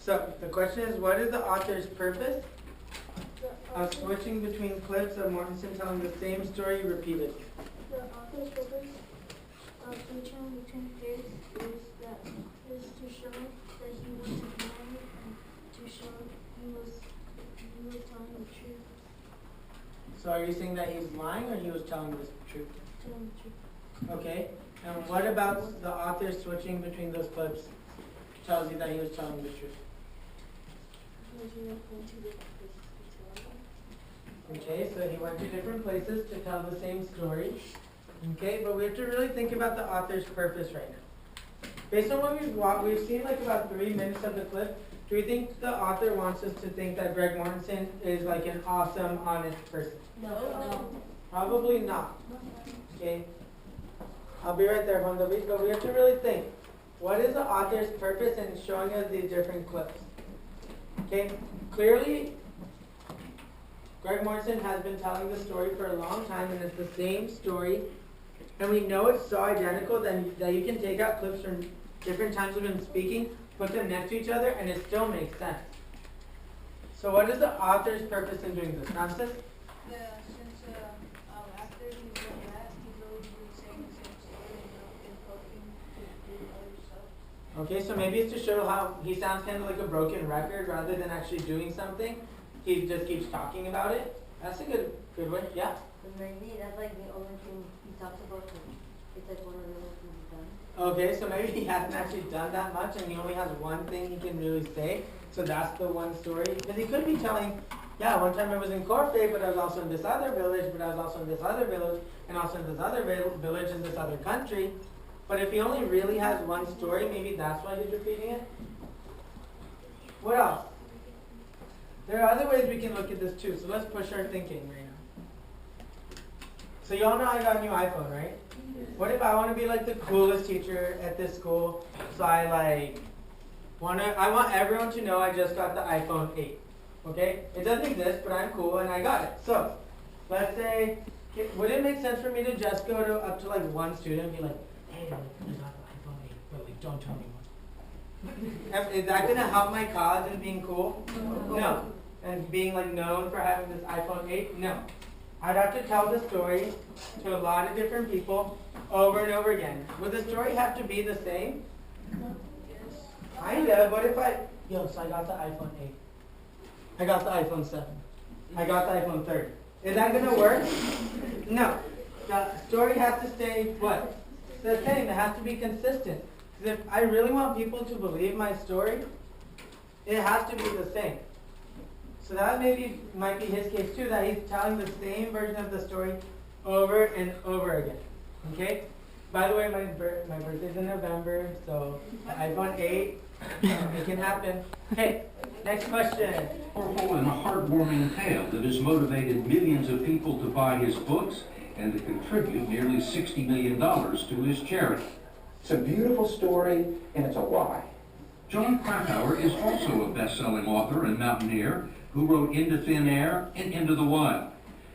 So the question is, what is the author's purpose of switching between clips of Mortensen telling the same story repeatedly? The author's purpose of switching between clips is to show that he wasn't lying and to show he was telling the truth. So are you saying that he's lying or he was telling the truth? Telling the truth. Okay. And what about the author switching between those clips tells you that he was telling the truth? Okay, so he went to different places to tell the same story. Okay, but we have to really think about the author's purpose right now. Based on what we've seen like about 3 minutes of the clip, do we think the author wants us to think that Greg Mortensen is like an awesome, honest person? No. Probably not. Okay? I'll be right there, Juan David, but we have to really think. What is the author's purpose in showing us these different clips? Okay, clearly, Greg Mortensen has been telling the story for a long time, and it's the same story. And we know it's so identical that you can take out clips from different times of him speaking, put them next to each other, and it still makes sense. So what is the author's purpose in doing this? Ramses? Yeah, since after he's done that, he's always been saying the same story and hoping to do other stuff. Okay, so maybe it's to show how he sounds kind of like a broken record rather than actually doing something. He just keeps talking about it. That's a good way. Yeah? But maybe that's like the only thing he talks about. It's like one of the only things he's done. Okay, so maybe he hasn't actually done that much and he only has one thing he can really say. So that's the one story. Because he could be telling, yeah, one time I was in Corfe, but I was also in this other village, but I was also in this other village, and also in this other village in this other country. But if he only really has one story, maybe that's why he's repeating it. What else? There are other ways we can look at this too, so let's push our thinking right now. So you all know I got a new iPhone, right? What if I want to be like the coolest teacher at this school? So I want everyone to know I just got the iPhone 8. Okay? It doesn't exist, but I'm cool and I got it. So let's say, would it make sense for me to just go up to like one student and be like, hey, I got the iPhone 8, but like don't tell anyone. Is that going to help my cause in being cool? No. And being like known for having this iPhone 8? No. I'd have to tell the story to a lot of different people over and over again. Would the story have to be the same? Kind of. What if so I got the iPhone 8. I got the iPhone 7. I got the iPhone 30. Is that going to work? No. The story has to stay what? The same. It has to be consistent. Because if I really want people to believe my story, it has to be the same. So that might be his case too, that he's telling the same version of the story over and over again. Okay? By the way, my birthday's in November, so the iPhone 8, it can happen. Okay, next question. Powerful and heartwarming tale that has motivated millions of people to buy his books and to contribute nearly $60 million to his charity. It's a beautiful story, and it's a lie. John Krakauer is also a best-selling author and mountaineer who wrote Into Thin Air and Into the Wild.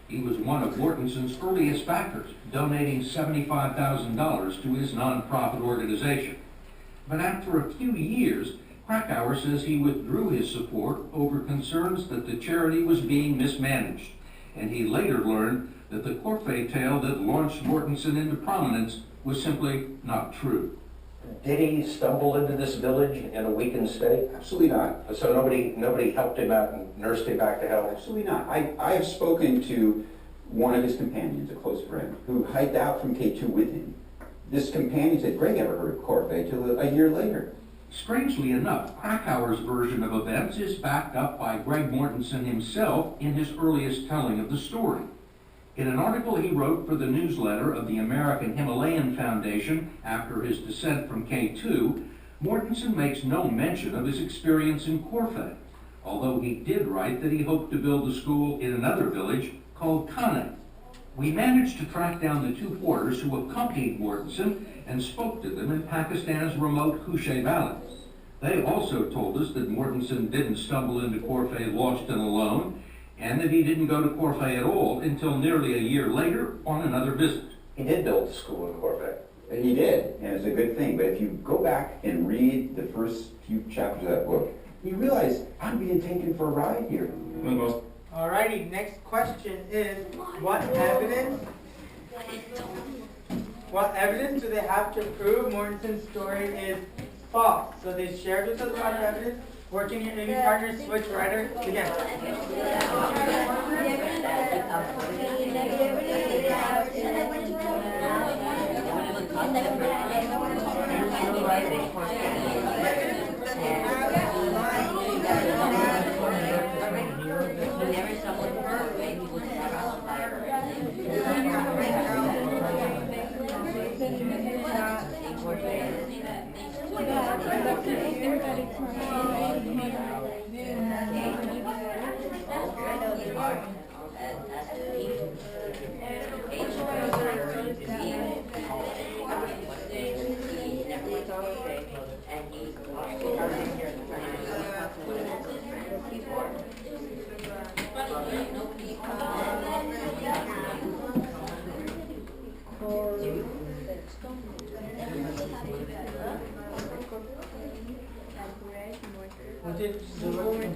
He was one of Mortensen's earliest backers, donating $75,000 to his nonprofit organization. But after a few years, Krakauer says he withdrew his support over concerns that the charity was being mismanaged, and he later learned that the Corfe tale that launched Mortensen into prominence was simply not true. Did he stumble into this village in a weakened state? Absolutely not. So nobody helped him out and nursed him back to health? Absolutely not. I have spoken to one of his companions, a close friend, who hiked out from K2 with him. This companion said, Greg never heard of Corfe till a year later. Strangely enough, Krakauer's version of events is backed up by Greg Mortensen himself in his earliest telling of the story. In an article he wrote for the newsletter of the American Himalayan Foundation after his descent from K2, Mortensen makes no mention of his experience in Corfe, although he did write that he hoped to build a school in another village called Kane. We managed to track down the two porters who accompanied Mortensen and spoke to them in Pakistan's remote Kushe Valley. They also told us that Mortensen didn't stumble into Corfe lost and alone, and that he didn't go to Corfe at all until nearly a year later on another visit. He did build a school in Corfe. He did, and it's a good thing. But if you go back and read the first few chapters of that book, he realized, I'm being taken for a ride here. Alrighty, next question is, what evidence do they have to prove Mortensen's story is false? So they shared with us a lot of evidence. Working your Navy partners, switch writer, again.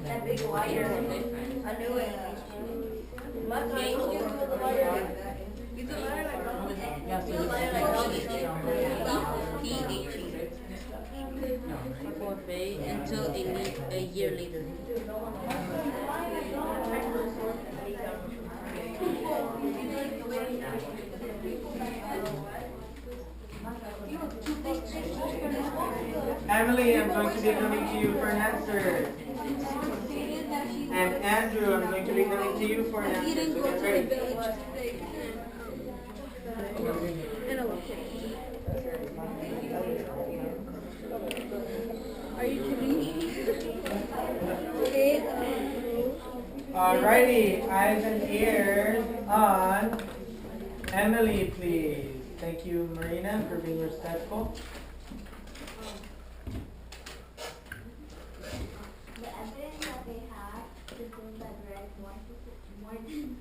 That big lighter. I knew it. My game was with the lighter. You could light like all you could light like all until a year later. Emily, I'm going to be coming to you for an answer. And Andrew, I'm going to be coming to you for an answer. So get ready. Are you kidding? Alrighty, eyes and ears on Emily, please. Thank you, Marina, for being respectful. The evidence that they have to prove that Greg Mortensen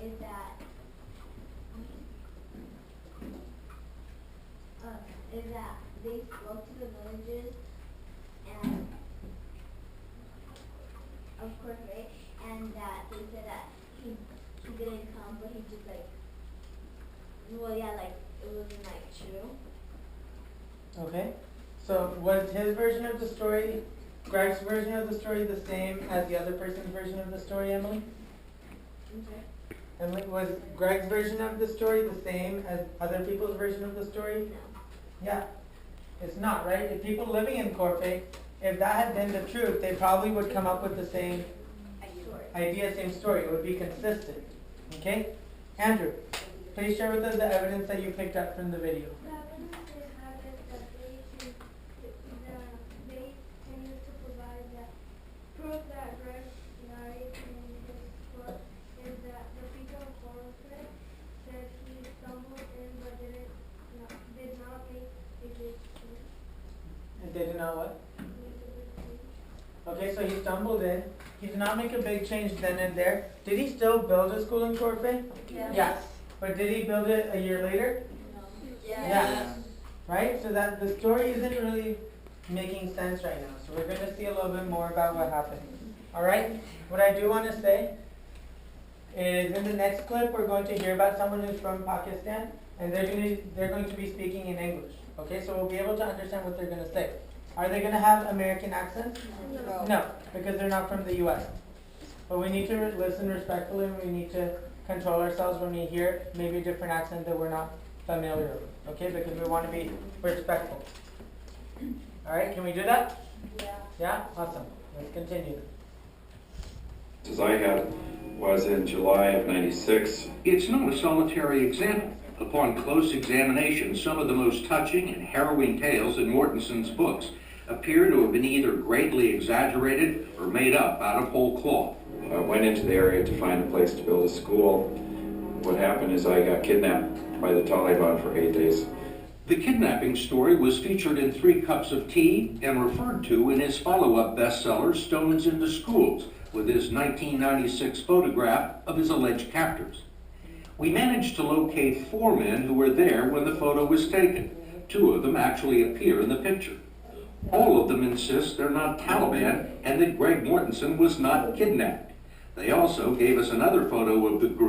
is that they spoke to the villages and of course, right? And that they said that he didn't come, but he just like, well, yeah, like it wasn't like true. Okay. So was his version of the story, Greg's version of the story, the same as the other person's version of the story, Emily? Okay. Emily, was Greg's version of the story the same as other people's version of the story? No. Yeah. It's not, right? If people living in Corfe, if that had been the truth, they probably would come up with the same idea, same story. It would be consistent. Okay? Andrew, please share with us the evidence that you picked up from the video. The evidence they have is that they tended to provide that proof that Greg lied in his book is that the people of Corfe said he stumbled in but did not make a big change. And they did not what? Okay, so he stumbled in. He did not make a big change then and there. Did he still build a school in Corfe? Yeah. Yes. But did he build it a year later? No. Yeah. Right? So that the story isn't really making sense right now. So we're going to see a little bit more about what happened. Alright? What I do want to say is in the next clip we're going to hear about someone who's from Pakistan and they're going to be speaking in English. Okay, so we'll be able to understand what they're going to say. Are they going to have American accents? No. No, because they're not from the U.S. But we need to listen respectfully and we need to control ourselves when we hear maybe a different accent that we're not familiar with. Okay, because we want to be respectful. Alright, can we do that? Yeah. Yeah? Awesome. Let's continue. As I had was in July of '96. It's not a solitary example. Upon close examination, some of the most touching and harrowing tales in Mortensen's books appear to have been either greatly exaggerated or made up out of whole cloth. I went into the area to find a place to build a school. What happened is I got kidnapped by the Taliban for 8 days. The kidnapping story was featured in 3 Cups of Tea and referred to in his follow-up bestseller, Stones into Schools, with his 1996 photograph of his alleged captors. We managed to locate 4 men who were there when the photo was taken. 2 of them actually appear in the picture. All of them insist they're not Taliban and that Greg Mortensen was not kidnapped. They also gave us another photo of the group